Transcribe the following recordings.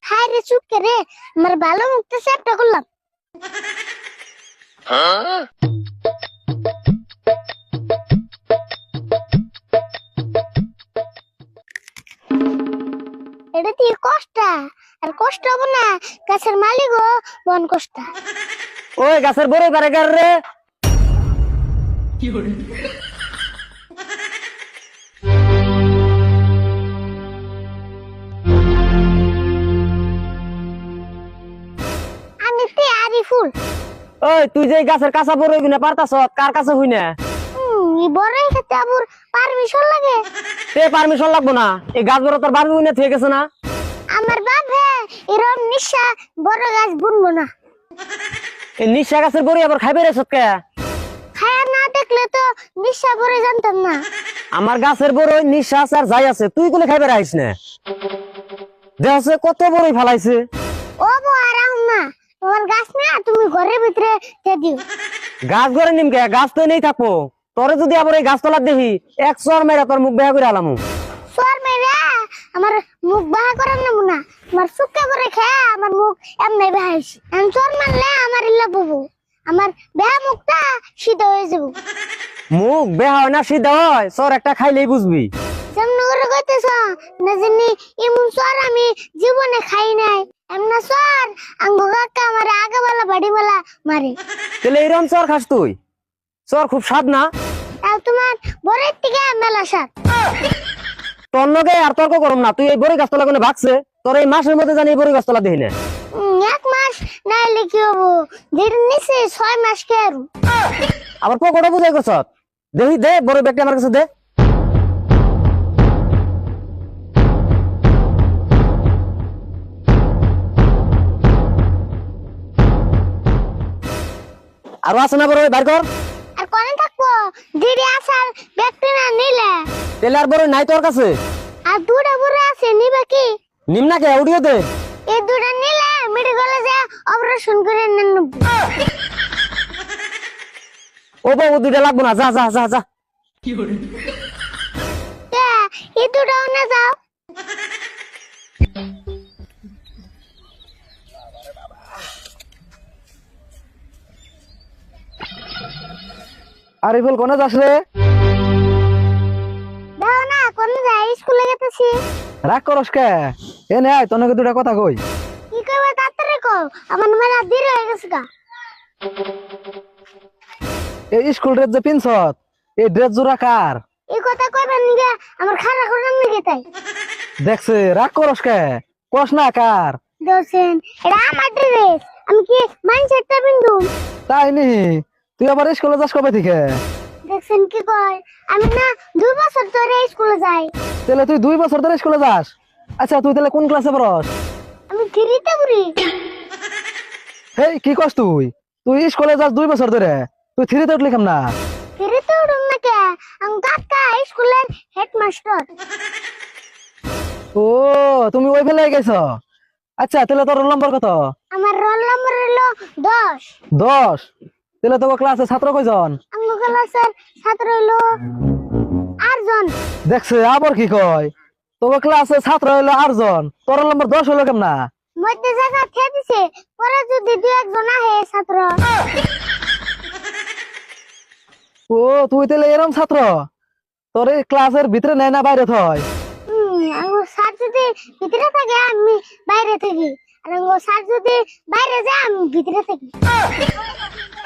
হায় রে চুপ রে, আমার ভালো মুখটা সেপটা করলাম। এটা কি কষ্ট, আর কষ্ট হবো না গাছের মালিক ও বন কষ্ট। ওই গাছের বড় পারে গার রে। আমি তে আরিফুল। ওই তুই যে গাছের কাঁচা বড় হইবি না পারতাছ, কার কাছে হই না? এই বড়ই খেতে আবার পারমিশন লাগে? তে পারমিশন লাগবো না, এই গাছ বড় তোর বাবু না থেকে গেছে না। আমার বাপ হে এরম নিশা বড় গাছ বুনবো না। এই নিশা গাছের বড়ি আবার খাইবে রে সৎকে? খায়া না দেখলে তো নিশা বড় জানতাম না। আমার গাছের বড় নিশা আছে আর যাই আছে, তুই গুলো খাইবে রাইস না। দেখছে কত বড়ই ফালাইছে। ও বো আরাম না, তোমার গাছ না তুমি ঘরের ভিতরে দিও। গাছ ঘরে নিমকে, গাছ তো নেই থাকবো। তোরে যদি আবার এই গাছ তলার দেখি, এক চর মেরা তোর মুখ বেহা করে আলামু। সর মেরে আমার মুখ বাহা করার নেব না, আমার সুক্কা করে খেয়ে আমার মুখ এমনি বাহাইছি। আমি চোর মারলে আমার ইল্লা ববু, আমার বেহা মুখটা সিধা হয়ে যাবো। মুখ বেহা হয় না সিধা হয়, চর একটা খাইলেই বুঝবি। যেমন করে কইতেছ না জানি এমন চর আমি জীবনে খাই নাই। এমনা চর আঙ্গো কাকা আমার আগাবেলা বাড়িবেলা মারে। তাহলে এইরকম চর খাস তুই? চর খুব স্বাদ না? তাও তোমার বরের থেকে মেলা সাত। তোর লগে আর তর্ক করম না, তুই এই বড়ি গাছতলা কোনে ভাগছে? তোর এই মাসের মধ্যে জানি এই বড়ি গাছতলা দেখি না। এক মাস নাইলে কি হবো, যেটা নিচে 6 মাস কে আর আবার পকড়া বুঝাই করছ? দেখি দে বড় ব্যাগটা আমার কাছে দে। আরো আছে না বড়, বাইর কর। আর কোনে থাকবো দিদি আসার ব্যক্তি না নিলে। তেলে আর বড় নাই তোর কাছে? আর দুটা বুড়া আছে নিবে কি? নিম না কে উড়িয়ে দে। এই দুটা নিলে মেডিকেলে যে অপারেশন করে নেন। ও বাবু দুইটা লাগবো না, যা যা যা যা। এই দুটাও না যাও। আরিফুল কোনে যাস রে? দাও না কোনে যাই, স্কুলে গেতেছি। রাগ করস কে? এ নে আয়, তোকে দুটা কথা কই। কি কইবা তাড়াতাড়ি কও, আমার মেলা দেরি হয়ে গেছে গা। এই স্কুল ড্রেস যে পিনছত, এই ড্রেস জোড়া কার? এই কথা কইবেন নিগে আমার খারাপ করে নিগে তাই। দেখছে রাগ করস কে? কস না কার? দোসেন এটা আমার ড্রেস, আমি কি মাইন্ডসেটটা বিন্দু? তাই নি? তুই আবার স্কুলে যাস কবে থেকে? দেখছেন কি কয়, আমি না 2 বছর ধরে স্কুলে যাই। তাহলে তুই 2 বছর ধরে স্কুলে যাস? আচ্ছা তুই তাহলে কোন ক্লাসে পড়স? আমি 3তে পড়ি। হেই কি কস তুই? তুই স্কুলে যাস 2 বছর ধরে, তুই 3তে উঠলি কেমন না? 3তে উঠুম না কে, আমি কাকা স্কুলের হেডমাস্টার। ও তুমি ওই ফেলে গেছ। আচ্ছা তাহলে তোর রোল নম্বর কত? আমার রোল নম্বর হলো 10। 10? তাহলে তোর ক্লাসে ছাত্র কয়জন? আমার ক্লাসের ছাত্র হলো 8 জন। দেখছে আবার কি কয়, তোর ক্লাসে ছাত্র হইলো 8 জন, তোর রোল নম্বর 10 হইলো কেমন না? মধ্যে জায়গা খেয়ে দিছে, পরে যদি 2-1 জন আহে ছাত্র। ও তুই তাহলে এরম ছাত্র, তোর এই ক্লাসের ভিতরে নেয় না বাইরে থয়? আমার স্যার যদি ভিতরে থাকে আমি বাইরে থাকি, আর আমার স্যার যদি বাইরে যায় আমি ভিতরে থাকি।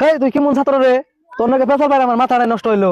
হেই তুই কেমন ছাত্র রে? তোর নাকি পেছাল বাইরে আমার মাথাটা নষ্ট হইলো।